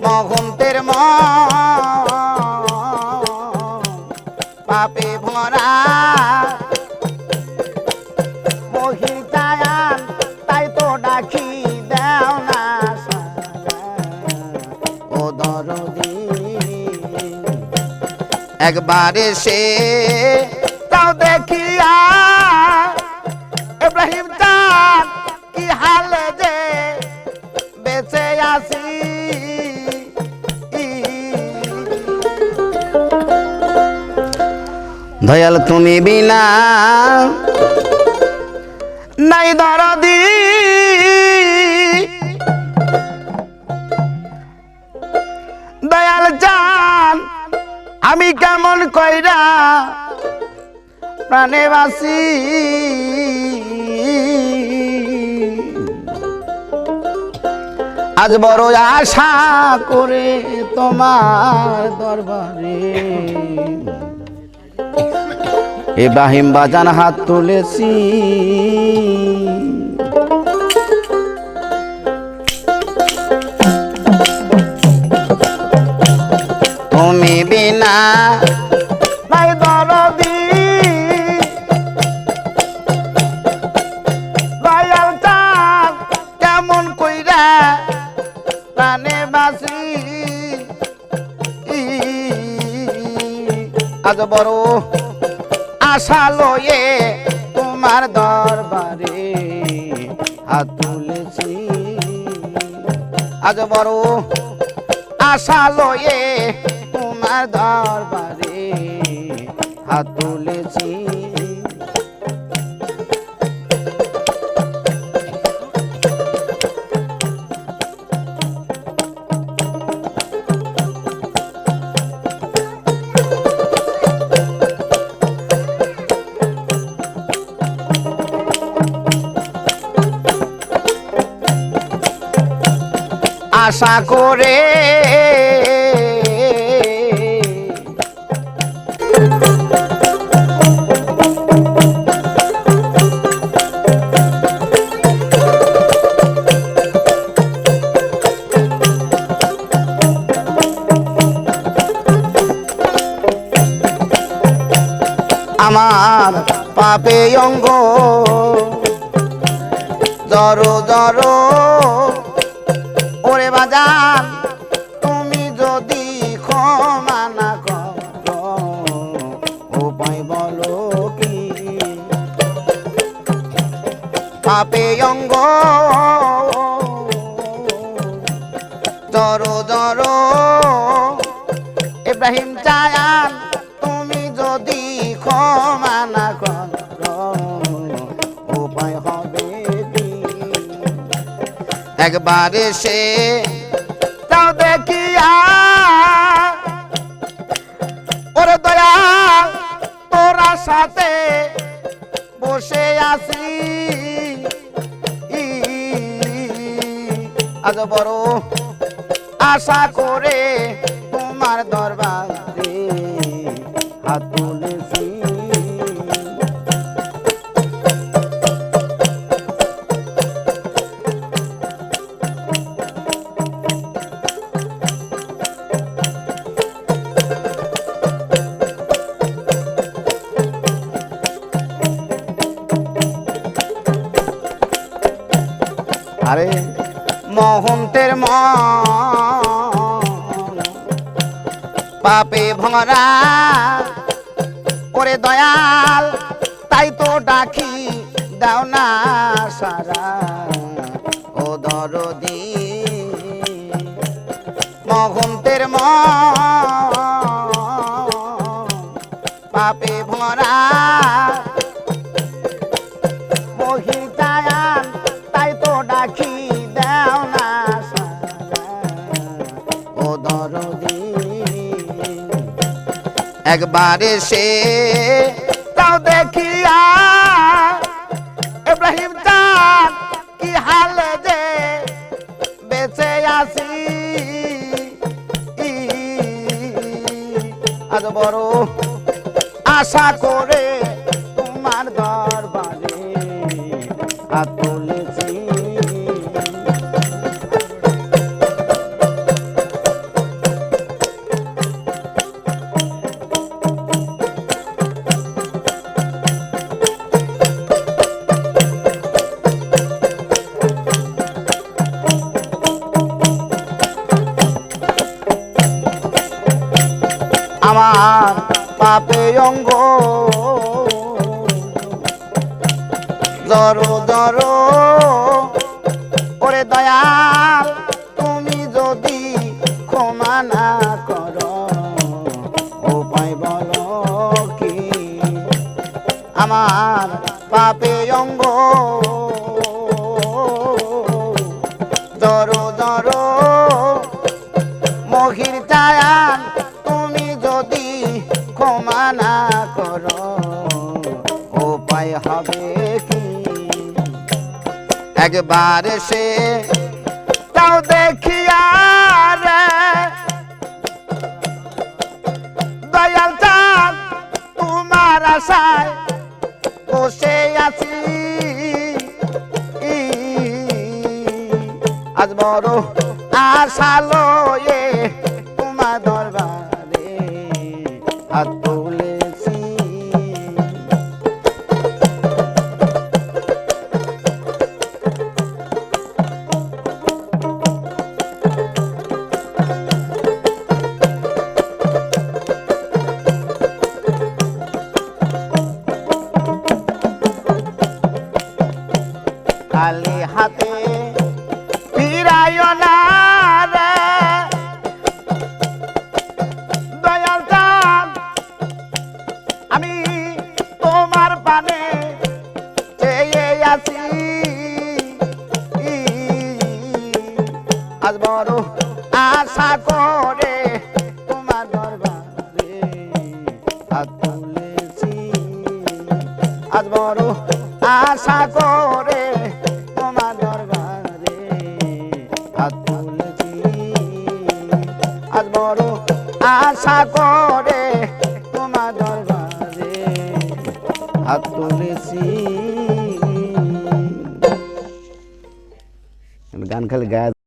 মহন্তের পাপে ভরা মহিতায়ান তাই তো ডাকি দেও না ও দরদি একবার এসে তাও দেখিয়া ইব্রাহিম চাঁদ কি হালে যে বেঁচে আছি দয়াল তুমি বিনা নাই দরদি দয়াল জান আমি কেমন কইরা প্রাণে বাসি আজ বড় আশা করে তোমার দরবারে ইব্রাহিম বাজান হাত তুলেছি তুমি বিনা নাই দরদি দয়াল চাঁদ কেমন কইরা প্রাণে বাসি আজ বড় আশা লয়ে তোমার দরবারে হাত তুলেছি আজ বড় আশা লয়ে তোমার দরবারে হাত তুলেছি আশা করে আমার পাপে অঙ্গ জড়ো জড়ো ওরে বাজান তুমি যদি ক্ষমা না করো উপায় বলো কি পাপে অঙ্গ জড়ো জড়ো ইব্রাহিম চায়ান তুমি যদি ক্ষমা না করো উপায় হবে একবার এসে তাও দেখিয়া ওরে দয়াল তোরা সাথে বসে আছি আজ বড় আশা করে তোমার দরবারে হাত তুলেছি আরে মহন্তের পাপে ভরা ওরে দয়াল তাই তো ডাকি দাও না সারা ও দরদি মহন্তের পাপে ভরা মহিতায়ান তাই তো ডাকি দাও না ও দরদি একবার এসে তাও দেখিয়া ইব্রাহিম চাঁদ কি হালে যে বেঁচে আছি আজ বড় আশা করে তোমার দরবারে হাত তুলেছি আমার পাপে অঙ্গ জড়ো জড়ো ওরে দয়াল তুমি যদি ক্ষমা না করো উপায় বলো কি আমার পাপে অঙ্গ জড়ো জড়ো মহির টায়ান তুমি যদি ক্ষমা না করো উপায় হবে কি একবার সে তাও দেখিয়া রে দয়াল চাঁদ তোমার আশায় বসে আছি আজ বড় আশা লয়ে তোমার দরবারে হাত তুলেছি খালি হাতে ফিরাইও না রে দয়াল চাঁদ আমি তোমার পানে চেয়ে আছি আজ বড় আশা করে তোমার দরবারে হাত তুলেছি আজ বড় আশা করে তোমার দরবারে হাত তুলেছি আজ বড় আশা করে তোমার দরবারে হাত তুলেছি গান খালি গায়ে